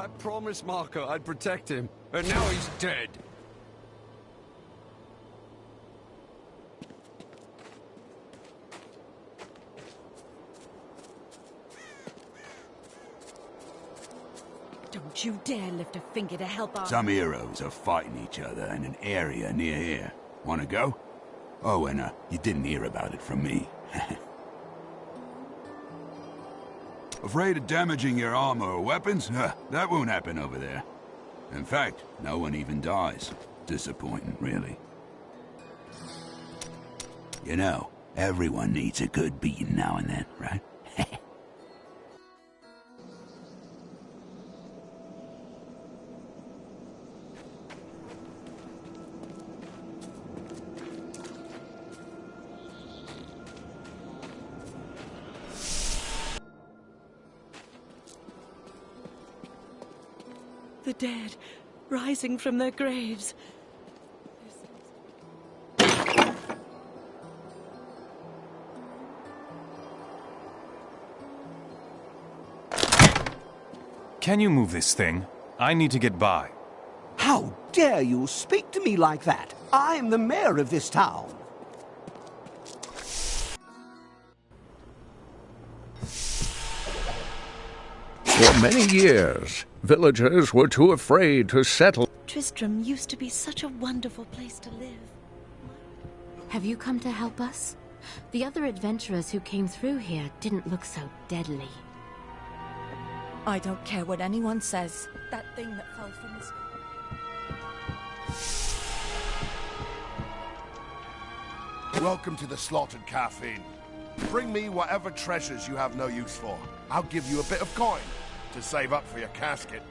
I promised Marco I'd protect him, and now he's dead. Don't you dare lift a finger to help our... Some heroes are fighting each other in an area near here. Wanna go? Oh, and you didn't hear about it from me. Afraid of damaging your armor or weapons? That won't happen over there. In fact, no one even dies. Disappointing, really. You know, everyone needs a good beating now and then, right? The dead, rising from their graves. Can you move this thing? I need to get by. How dare you speak to me like that? I'm the mayor of this town. For many years, villagers were too afraid to settle. Tristram used to be such a wonderful place to live. Have you come to help us? The other adventurers who came through here didn't look so deadly. I don't care what anyone says. That thing that fell from the sky. Welcome to the Slaughtered Caffeine. Bring me whatever treasures you have no use for. I'll give you a bit of coin to save up for your casket.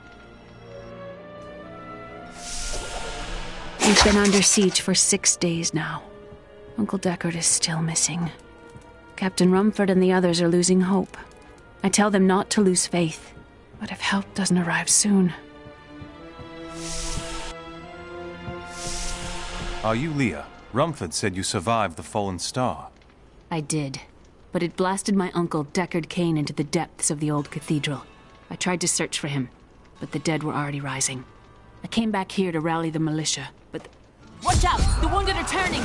We've been under siege for 6 days now. Uncle Deckard is still missing. Captain Rumford and the others are losing hope. I tell them not to lose faith, but if help doesn't arrive soon... Are you Leah? Rumford said you survived the fallen star. I did, but it blasted my uncle Deckard Cain into the depths of the old cathedral. I tried to search for him, but the dead were already rising. I came back here to rally the militia, but... Watch out! The wounded are turning!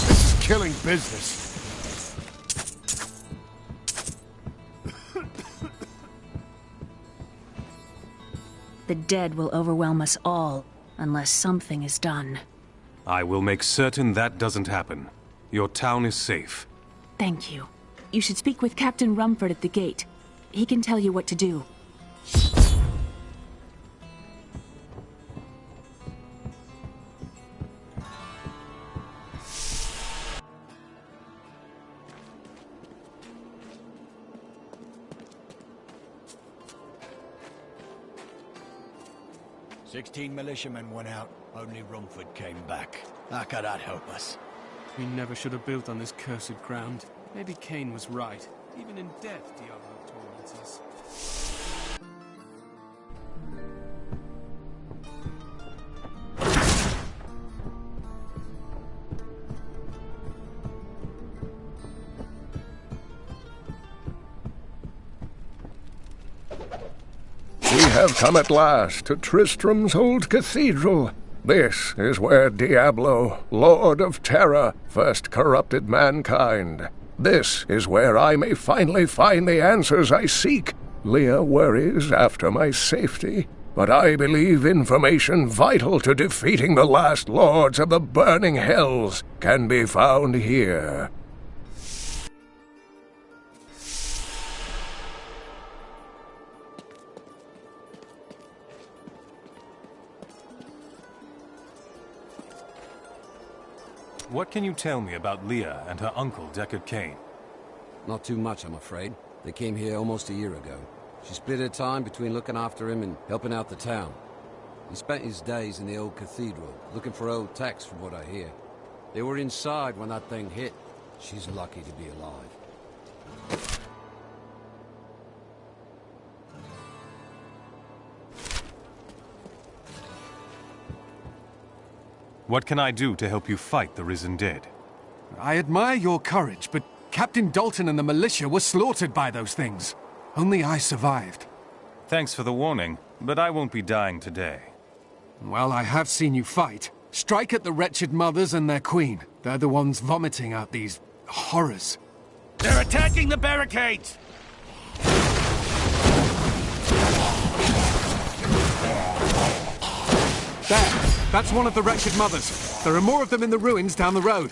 This is killing business. The dead will overwhelm us all, unless something is done. I will make certain that doesn't happen. Your town is safe. Thank you. You should speak with Captain Rumford at the gate. He can tell you what to do. "16 militiamen went out. Only Rumford came back. How could that help us?" We never should have built on this cursed ground. Maybe Cain was right. Even in death, Diablo torments us. We have come at last to Tristram's old cathedral. This is where Diablo, Lord of Terror, first corrupted mankind. This is where I may finally find the answers I seek. Leah worries after my safety, but I believe information vital to defeating the last lords of the burning hells can be found here. What can you tell me about Leah and her uncle, Deckard Cain? Not too much, I'm afraid. They came here almost a year ago. She split her time between looking after him and helping out the town. He spent his days in the old cathedral, looking for old texts from what I hear. They were inside when that thing hit. She's lucky to be alive. What can I do to help you fight the risen dead? I admire your courage, but Captain Dalton and the militia were slaughtered by those things. Only I survived. Thanks for the warning, but I won't be dying today. Well, I have seen you fight. Strike at the wretched mothers and their queen. They're the ones vomiting out these horrors. They're attacking the barricades! There! That's one of the wretched mothers. There are more of them in the ruins down the road.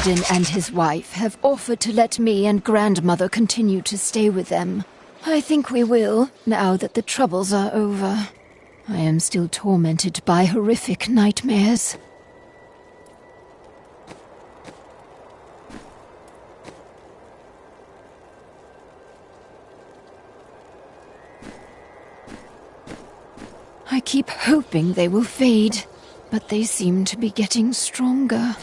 Ogden and his wife have offered to let me and grandmother continue to stay with them. I think we will, now that the troubles are over. I am still tormented by horrific nightmares. I keep hoping they will fade, but they seem to be getting stronger.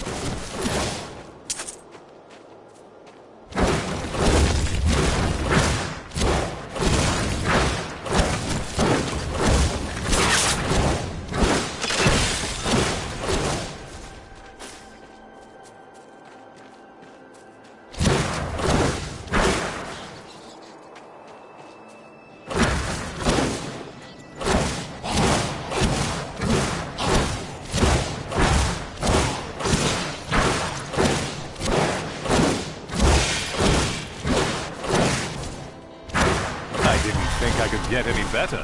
Get any better.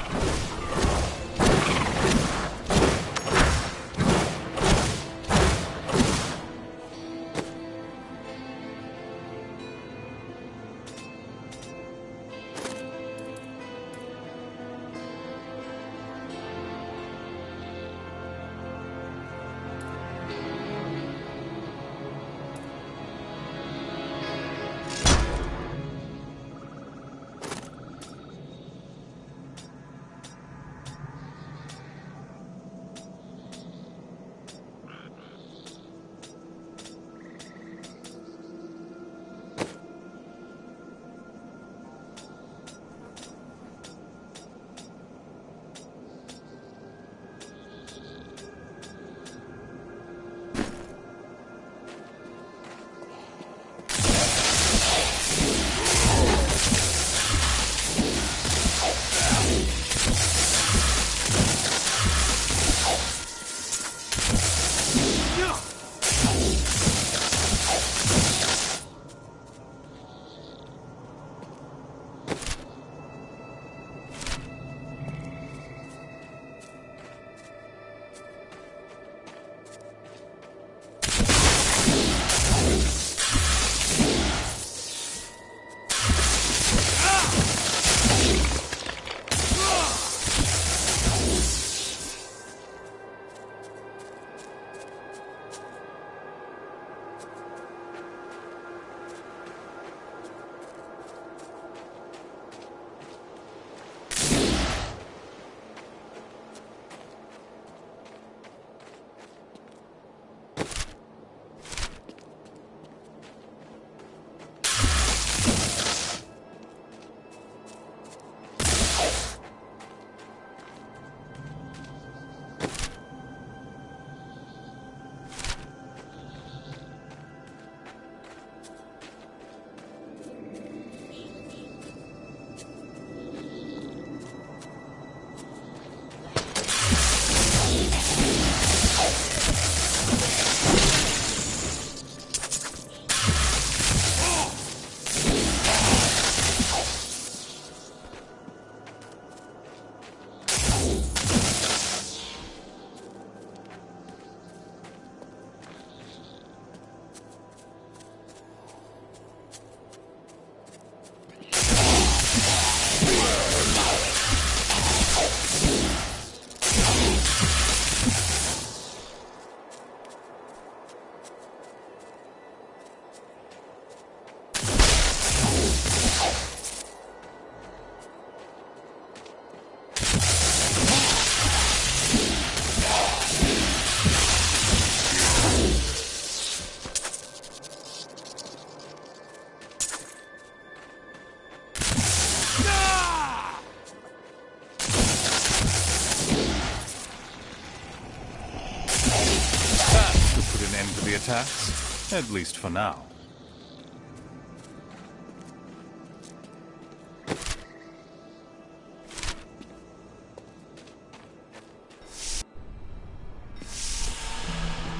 attacks, at least for now.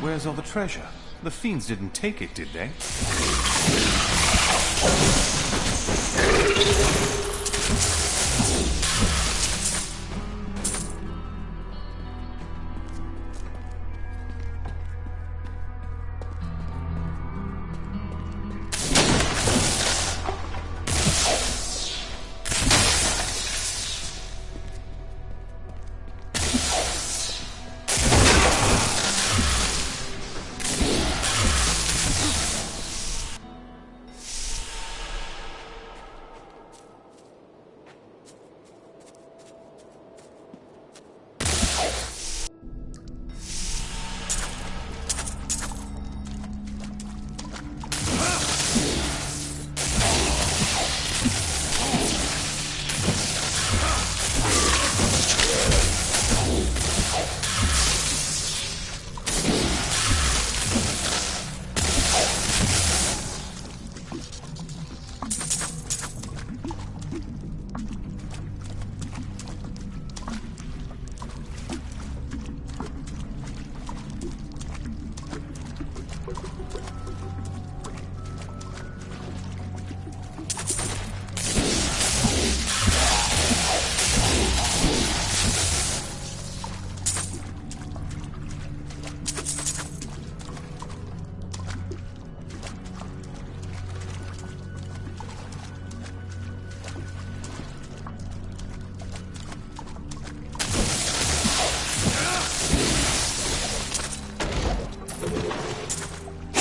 Where's all the treasure? The fiends didn't take it, did they?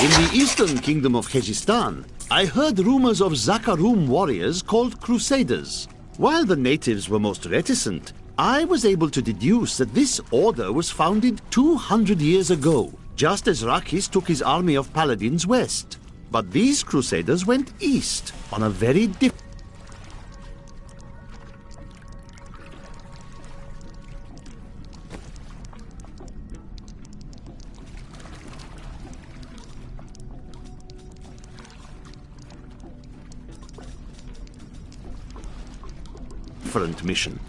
In the eastern kingdom of Khejistan, I heard rumors of Zakarum warriors called Crusaders. While the natives were most reticent, I was able to deduce that this order was founded 200 years ago, just as Rakis took his army of paladins west. But these Crusaders went east on a very different mission.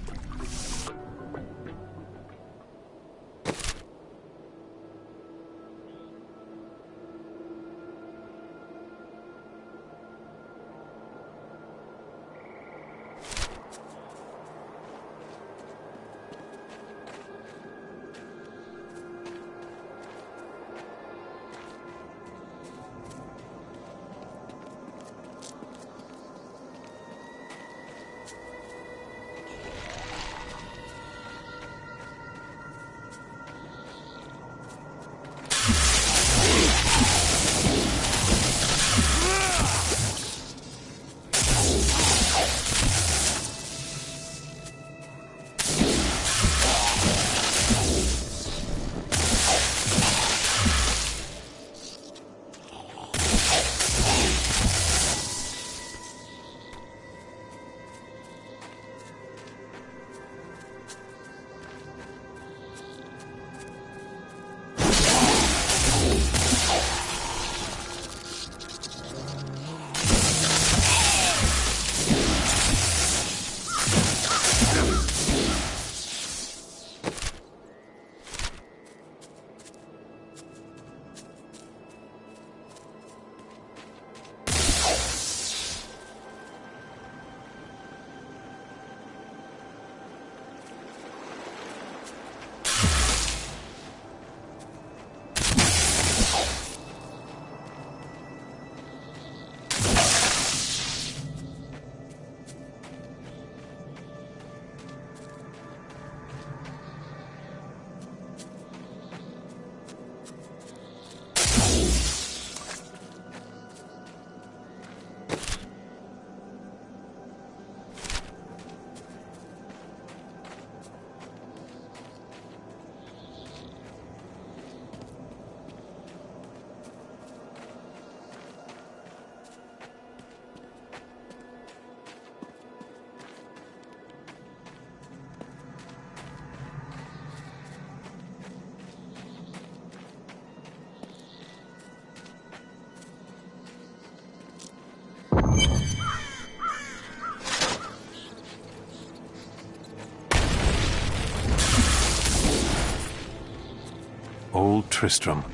Tristram.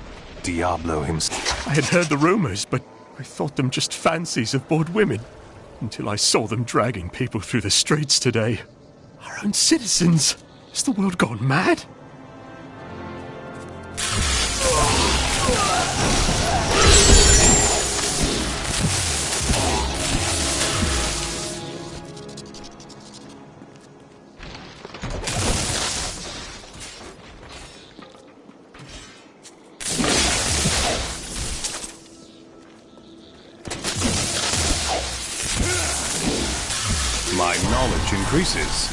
Diablo himself. I had heard the rumors, but I thought them just fancies of bored women. Until I saw them dragging people through the streets today. Our own citizens. Has the world gone mad? My knowledge increases.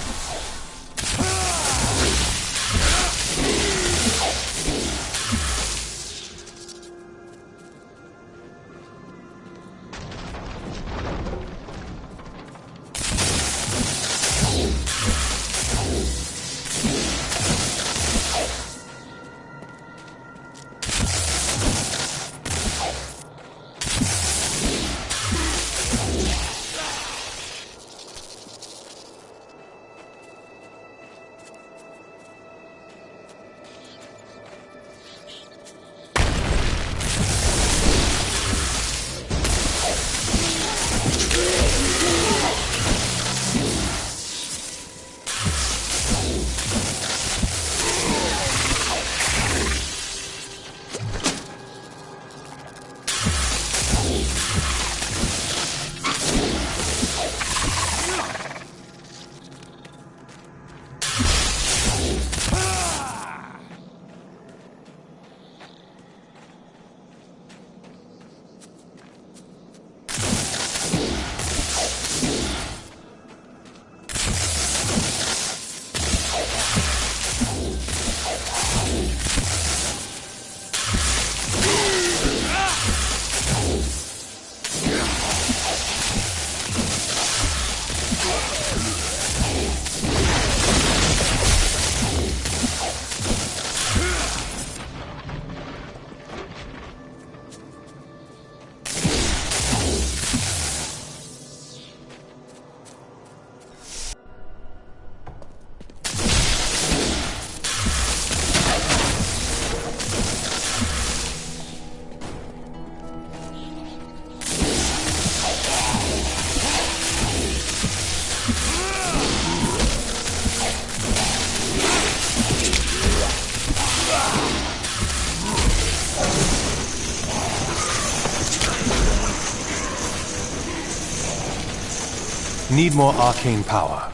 Need more arcane power.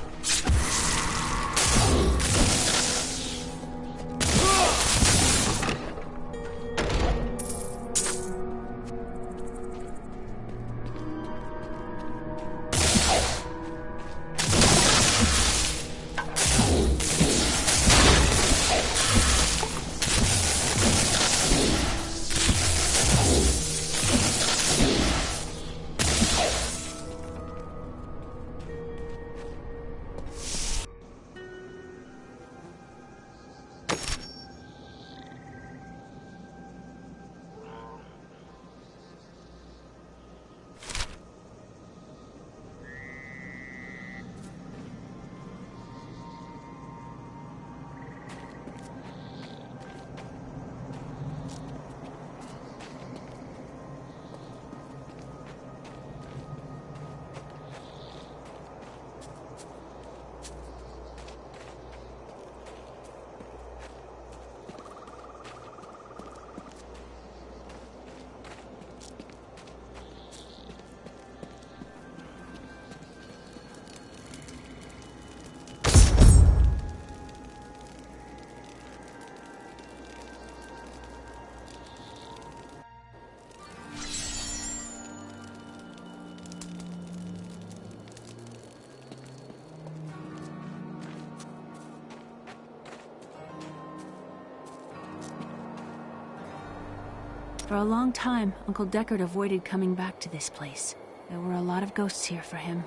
For a long time, Uncle Deckard avoided coming back to this place. There were a lot of ghosts here for him.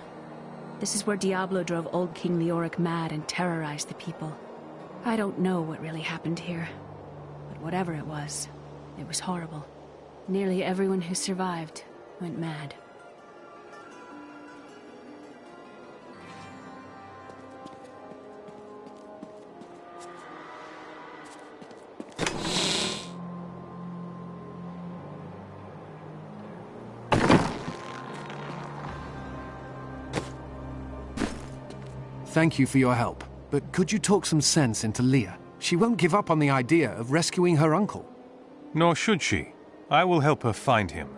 This is where Diablo drove old King Leoric mad and terrorized the people. I don't know what really happened here, but whatever it was horrible. Nearly everyone who survived went mad. thank you for your help. But could you talk some sense into Leah? She won't give up on the idea of rescuing her uncle. Nor should she. I will help her find him.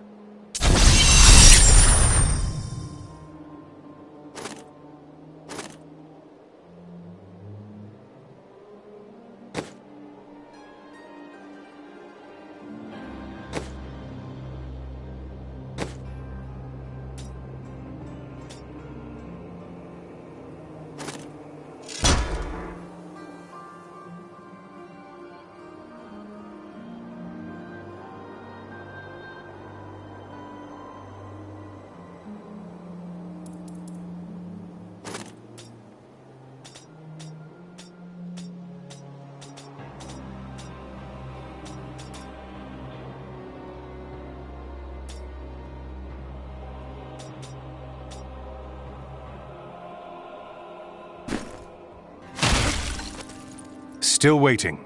Still waiting.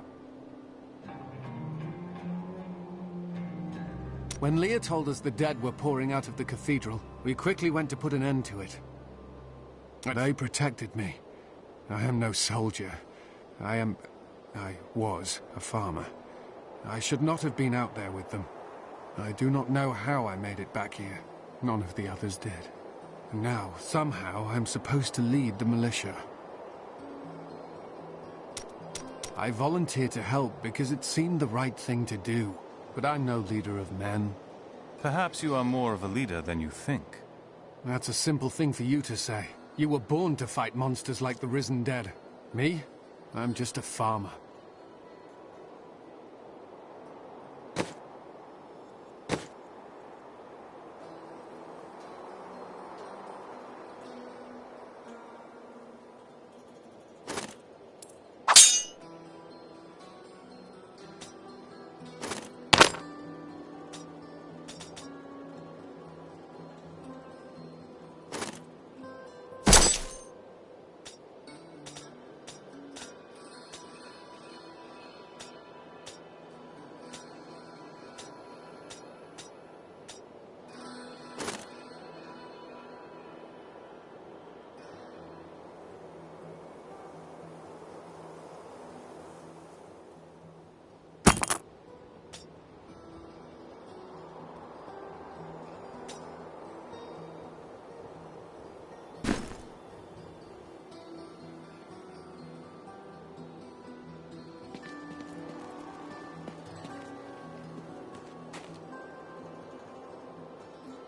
When Leah told us the dead were pouring out of the cathedral, we quickly went to put an end to it. They protected me. I am no soldier. I was a farmer. I should not have been out there with them. I do not know how I made it back here. None of the others did. And now, somehow, I'm supposed to lead the militia. I volunteered to help because it seemed the right thing to do. But I'm no leader of men. Perhaps you are more of a leader than you think. That's a simple thing for you to say. You were born to fight monsters like the risen dead. Me? I'm just a farmer.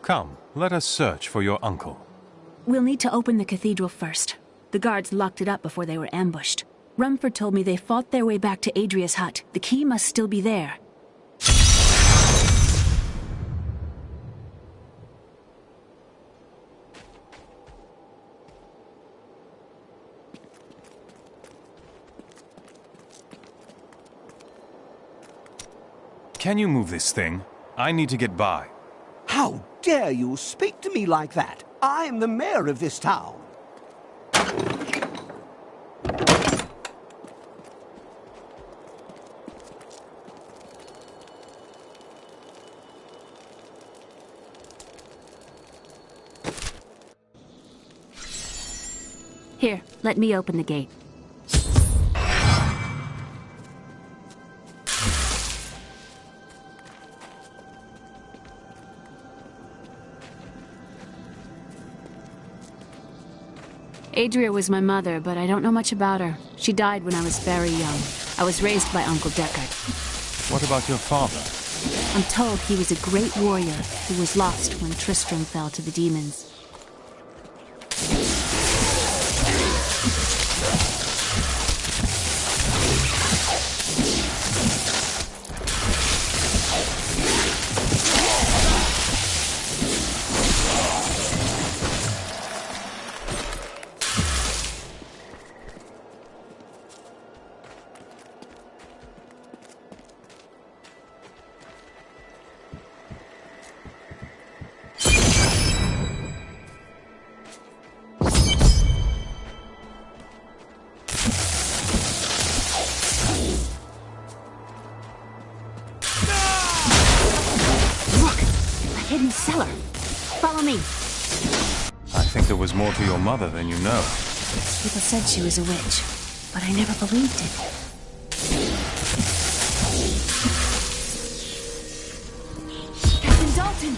Come, let us search for your uncle. We'll need to open the cathedral first. The guards locked it up before they were ambushed. Rumford told me they fought their way back to Adria's hut. The key must still be there. Can you move this thing? I need to get by. How dare you speak to me like that? I am the mayor of this town. Here, let me open the gate. Adria was my mother, but I don't know much about her. She died when I was very young. I was raised by Uncle Deckard. What about your father? I'm told he was a great warrior who was lost when Tristram fell to the demons. I think there was more to your mother than you know. People said she was a witch, but I never believed it. Captain Dalton!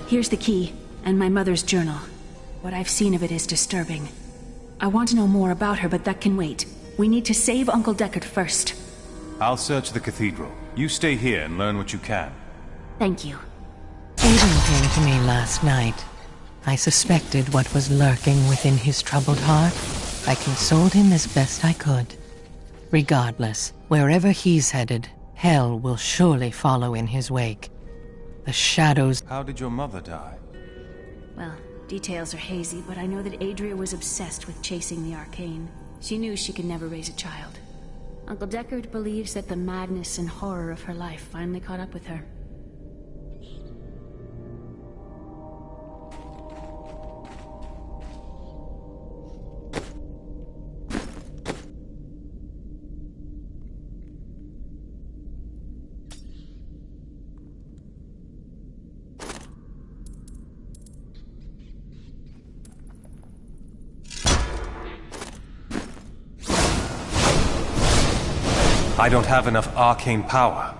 Here's the key, and my mother's journal. What I've seen of it is disturbing. I want to know more about her, but that can wait. We need to save Uncle Deckard first. I'll search the cathedral. You stay here and learn what you can. Thank you. Aiden came to me last night. I suspected what was lurking within his troubled heart. I consoled him as best I could. Regardless, wherever he's headed, hell will surely follow in his wake. The shadows... How did your mother die? Well, details are hazy, but I know that Adria was obsessed with chasing the arcane. She knew she could never raise a child. Uncle Deckard believes that the madness and horror of her life finally caught up with her. I don't have enough arcane power.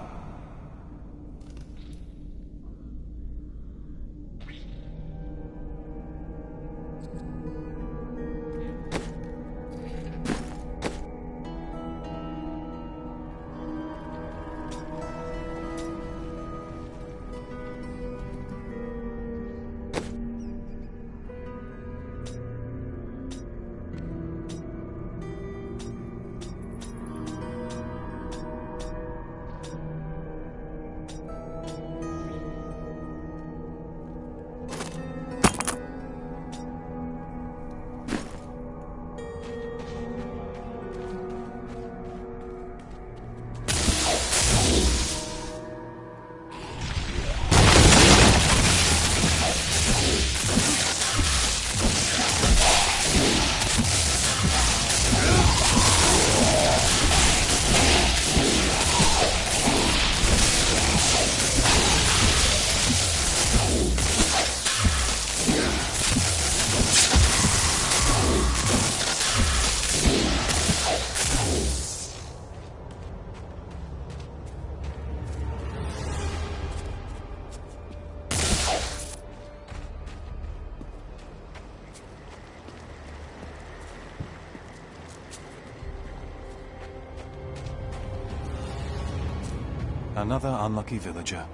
Another unlucky villager.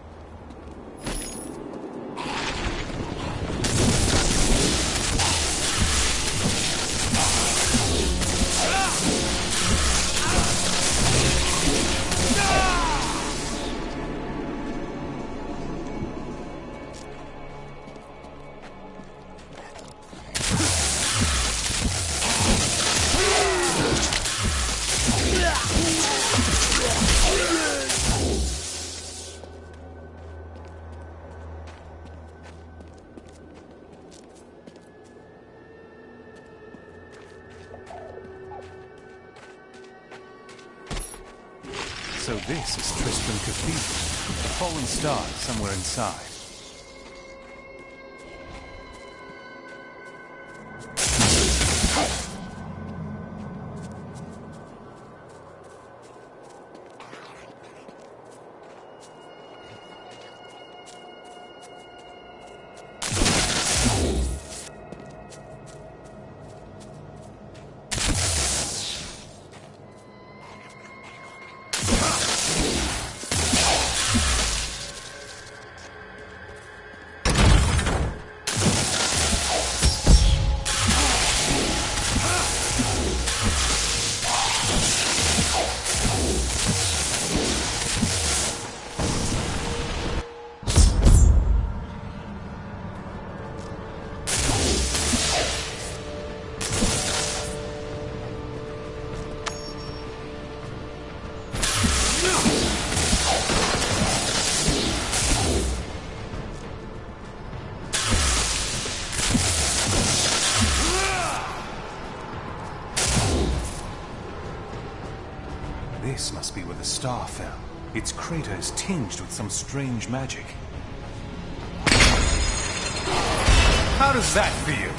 So this is Tristram Cathedral. A fallen star somewhere inside. This must be where the star fell. Its crater is tinged with some strange magic. How does that feel?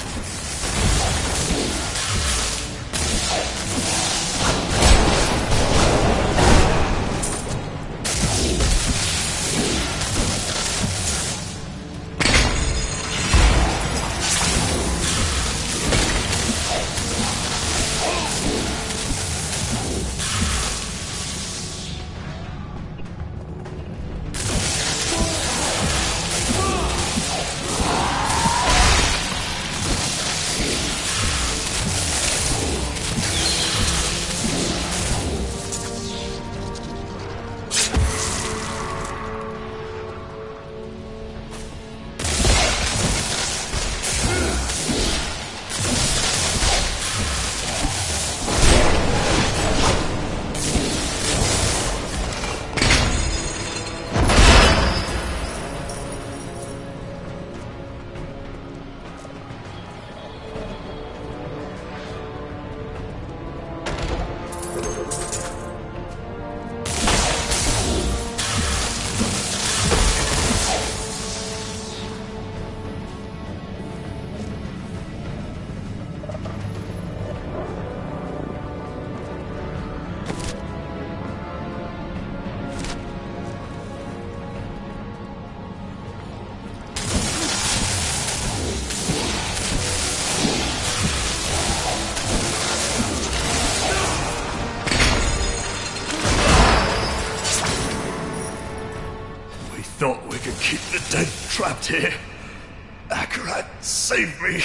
Thought we could keep the dead trapped here. Akarat, save me!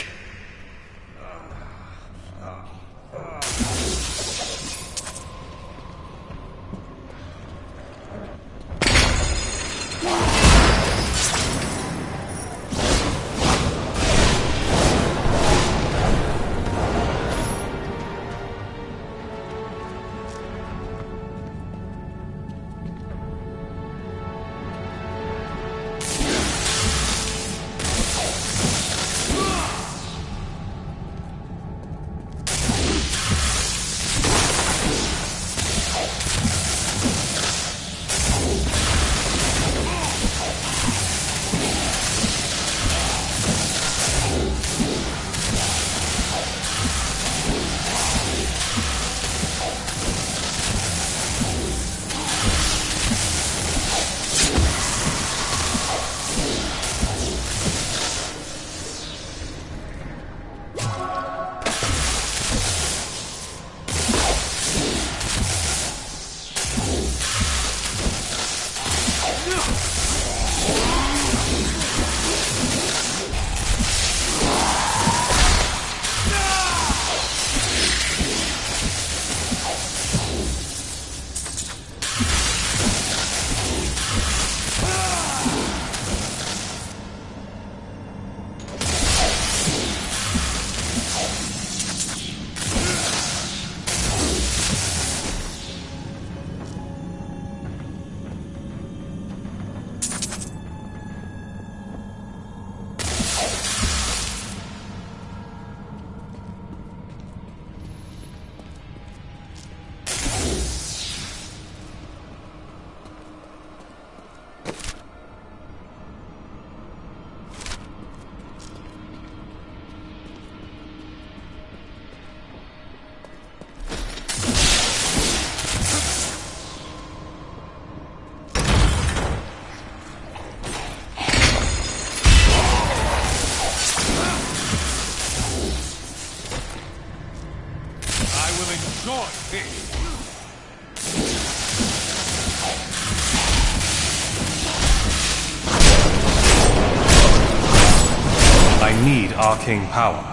I need arcane power.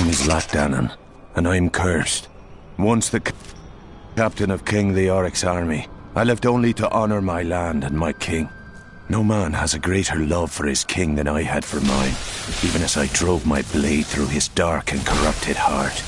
name is Lachdanan, and I'm cursed. Once the captain of King Leoric's army, I lived only to honor my land and my king. No man has a greater love for his king than I had for mine, even as I drove my blade through his dark and corrupted heart.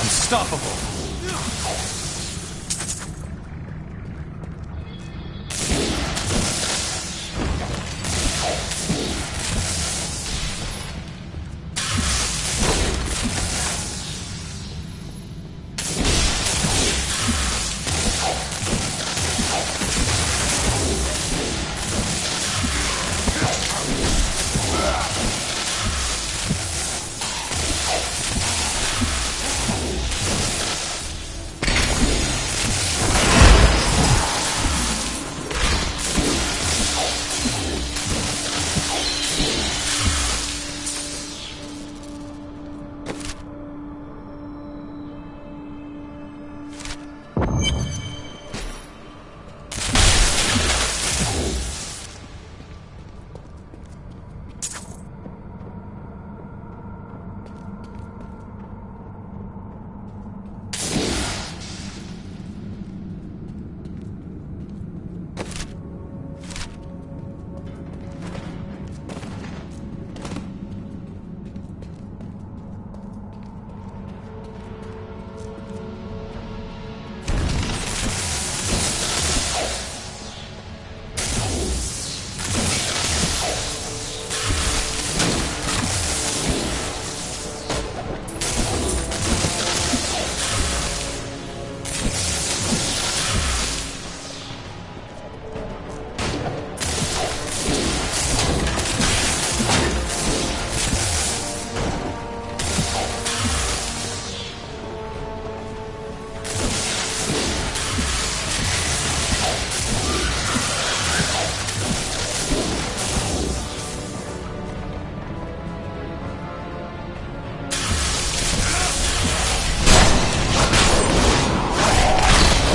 Unstoppable!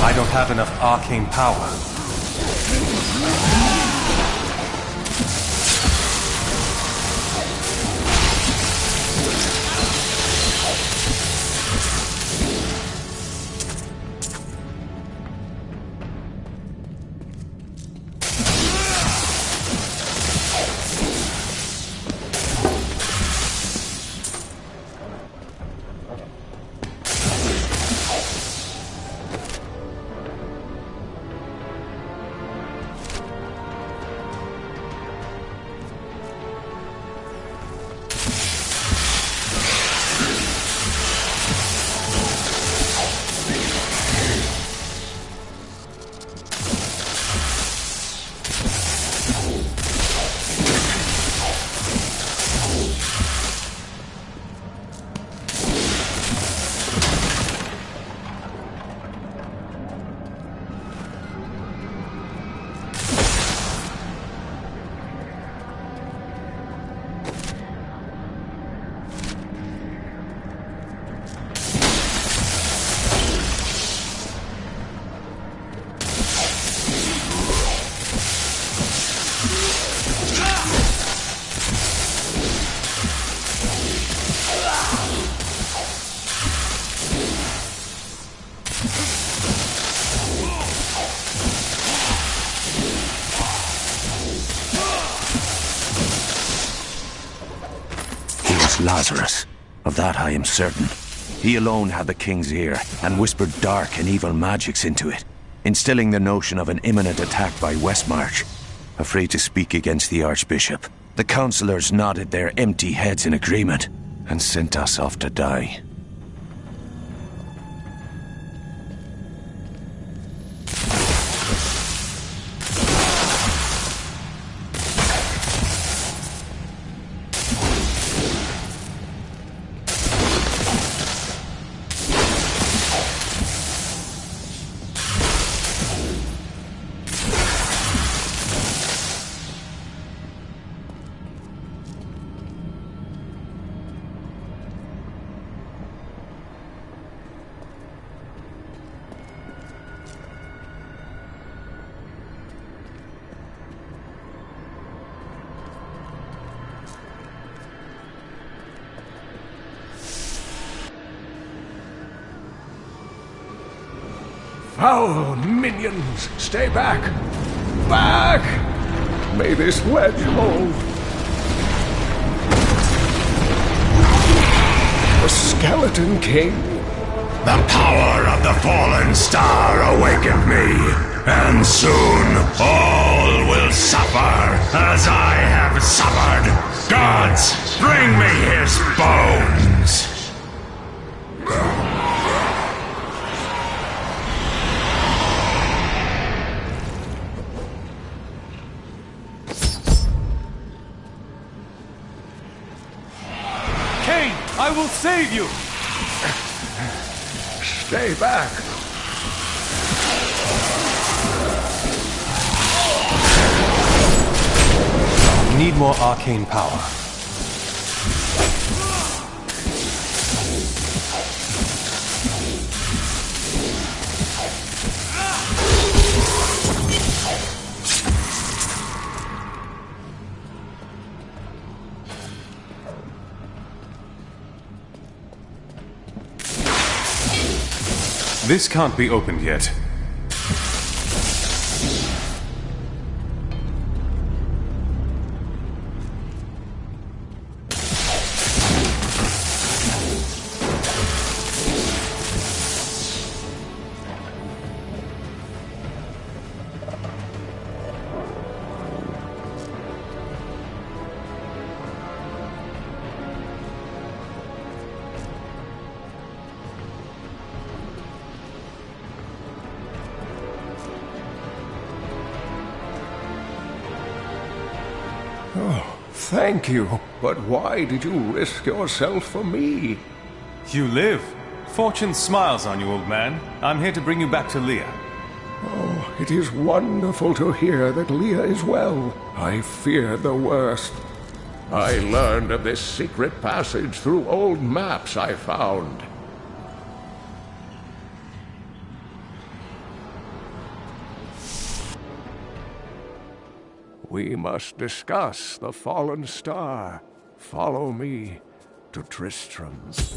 I don't have enough arcane power. Lazarus. Of that I am certain. He alone had the king's ear, and whispered dark and evil magics into it, instilling the notion of an imminent attack by Westmarch. Afraid to speak against the Archbishop, the councillors nodded their empty heads in agreement, and sent us off to die. Foul minions! Stay back! Back! May this wedge hold. The Skeleton King. The power of the fallen star awakened me, and soon all will suffer as I have suffered. Gods, bring me his bones! I will save you! Stay back! Need more arcane power. This can't be opened yet. Oh, thank you. But why did you risk yourself for me? You live. Fortune smiles on you, old man. I'm here to bring you back to Leah. Oh, it is wonderful to hear that Leah is well. I feared the worst. I learned of this secret passage through old maps I found. We must discuss the fallen star. Follow me to Tristram's.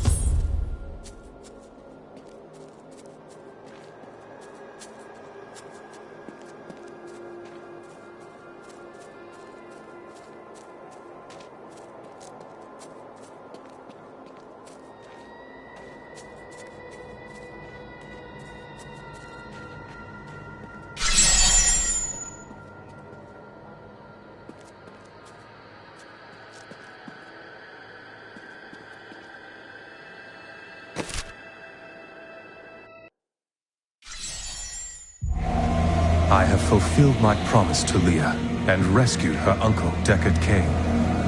I have fulfilled my promise to Leah and rescued her uncle, Deckard Cain.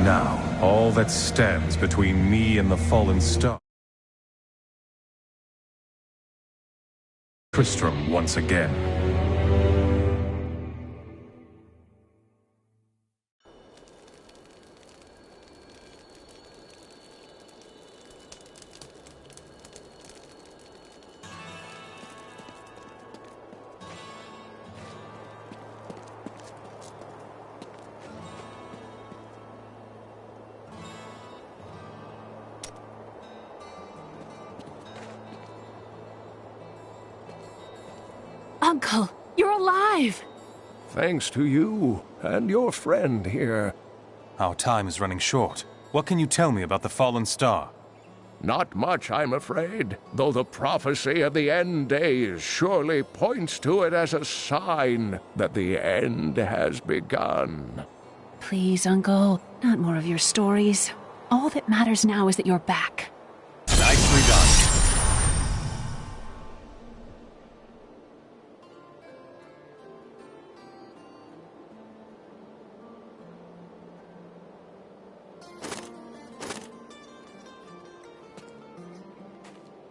Now, all that stands between me and the fallen star. Tristram once again. Uncle, you're alive! Thanks to you and your friend here. Our time is running short. What can you tell me about the fallen star? Not much, I'm afraid, though the prophecy of the end days surely points to it as a sign that the end has begun. Please, Uncle, not more of your stories. All that matters now is that you're back. Nicely done.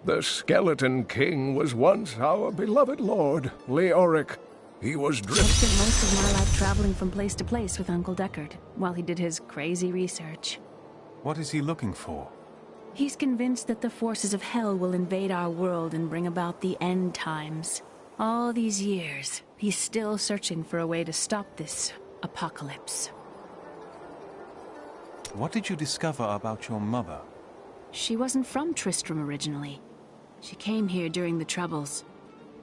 The Skeleton King was once our beloved lord, Leoric. He was I spent most of my life traveling from place to place with Uncle Deckard, while he did his crazy research. What is he looking for? He's convinced that the forces of hell will invade our world and bring about the end times. All these years, he's still searching for a way to stop this apocalypse. What did you discover about your mother? She wasn't from Tristram originally. She came here during the Troubles.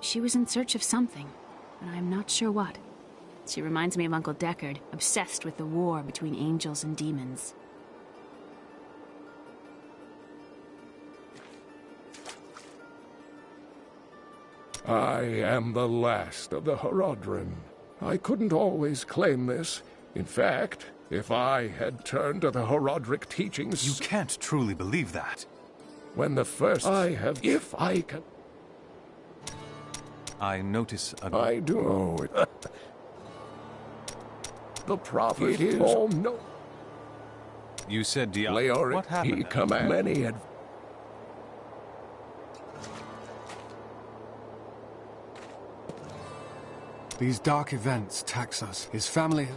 She was in search of something, but I'm not sure what. She reminds me of Uncle Deckard, obsessed with the war between angels and demons. I am the last of the Horadrim. I couldn't always claim this. In fact, if I had turned to the Horadric teachings... You can't truly believe that. When the first if I can... I notice a... I do know it. The prophet is all no... You said Leoric, what happened? He command many These dark events tax us. His family...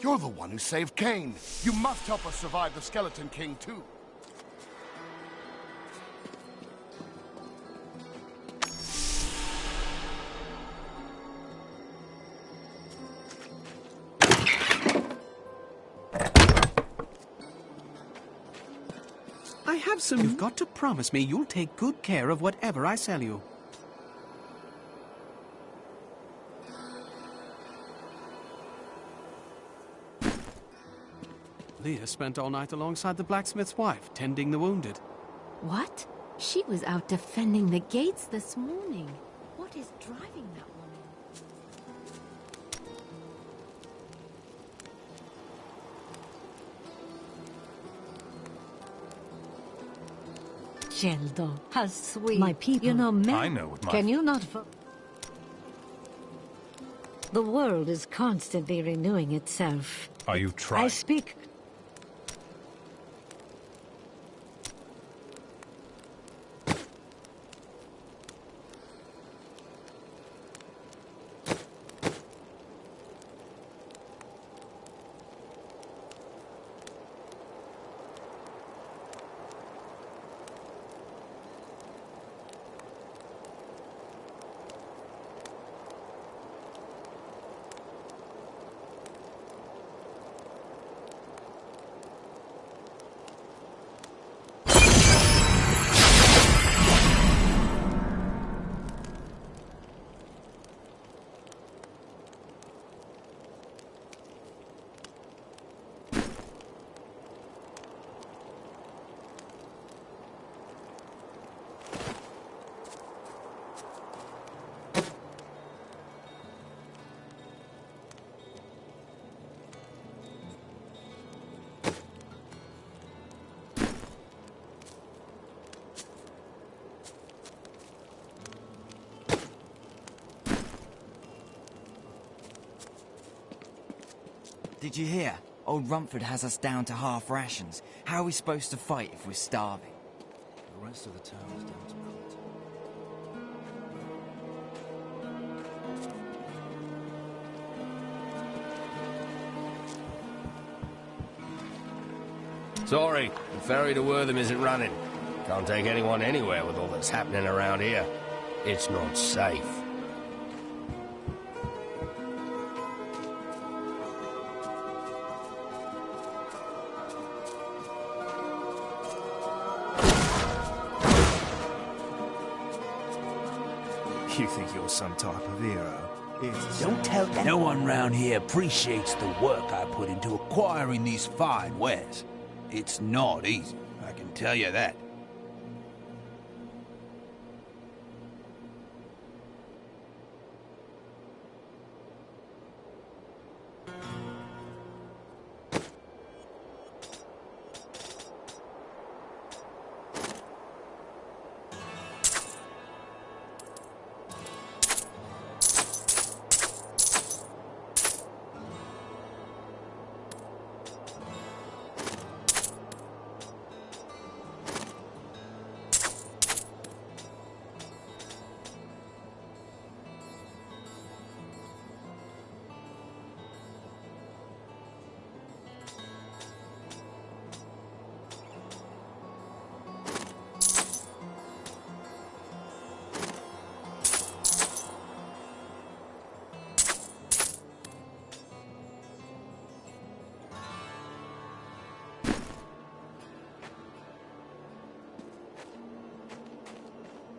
You're the one who saved Cain. You must help us survive the Skeleton King, too. I have some... You've got to promise me you'll take good care of whatever I sell you. Leah spent all night alongside the blacksmith's wife, tending the wounded. What? She was out defending the gates this morning. What is driving that woman? Geldo, how sweet. My people. You know, men. I know what my... Can you not... The world is constantly renewing itself. Are you trying? I speak... Did you hear? Old Rumford has us down to half rations. How are we supposed to fight if we're starving? The rest of the town is down to print. Sorry, the ferry to Wortham isn't running. Can't take anyone anywhere with all that's happening around here. It's not safe. You think you're some type of hero? Don't tell them. No one round here appreciates the work I put into acquiring these fine wares. It's not easy, I can tell you that.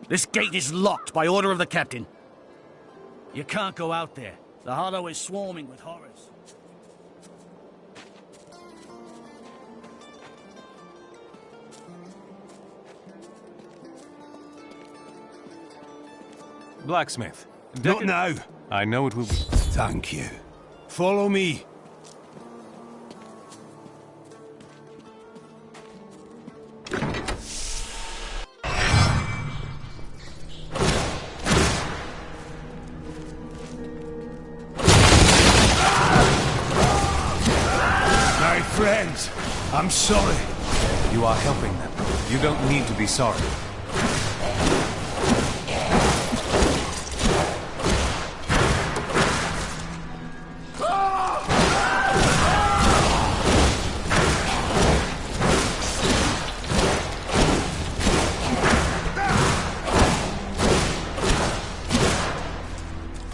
This gate is locked by order of the captain. You can't go out there. The hollow is swarming with horrors. Blacksmith. Not now. I know it will be. Thank you. Follow me. Friends, I'm sorry. You are helping them. You don't need to be sorry.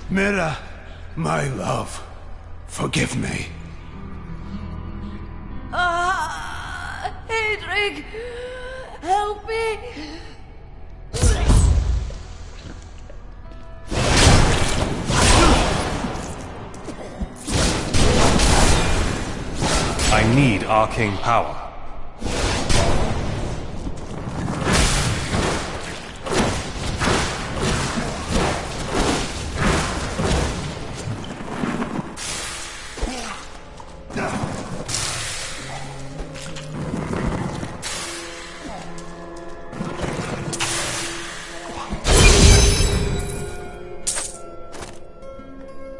Mira, my love, forgive me. Hedrig, help me! I need arcane power.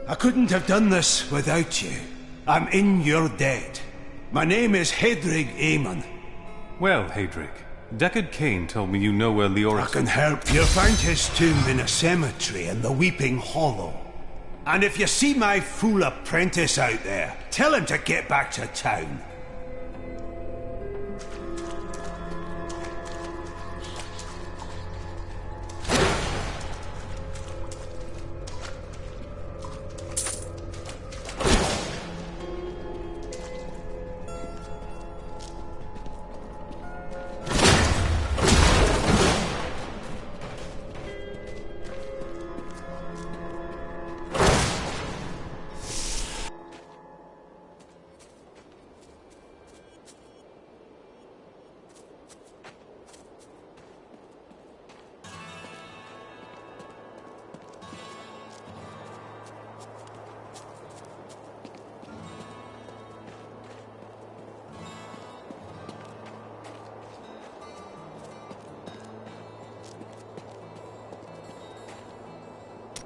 I couldn't have done this without you. I'm in your debt. My name is Hedrig Aemon. Well, Hedrig, Deckard Cain told me you know where Leorix... I can help. You'll find his tomb in a cemetery in the Weeping Hollow. And if you see my fool apprentice out there, tell him to get back to town.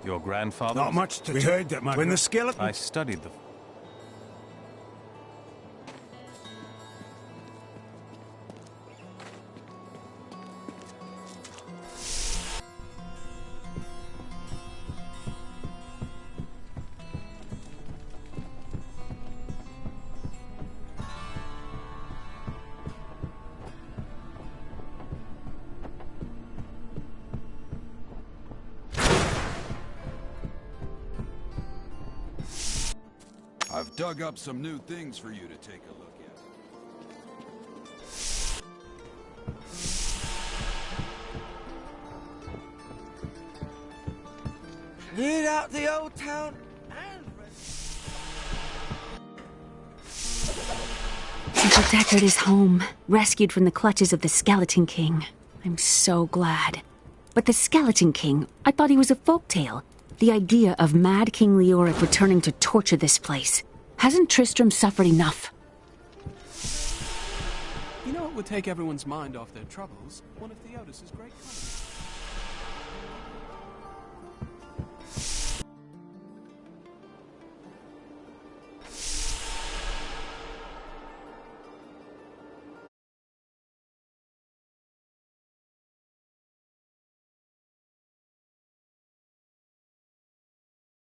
Your grandfather... Not much to... We heard that when the skeleton... I studied the... I've dug up some new things for you to take a look at. Cleared out the old town Uncle Deckard is home, rescued from the clutches of the Skeleton King. I'm so glad. But the Skeleton King, I thought he was a folktale. The idea of Mad King Leoric returning to torture this place. Hasn't Tristram suffered enough? You know what would take everyone's mind off their troubles? One of Theodos's great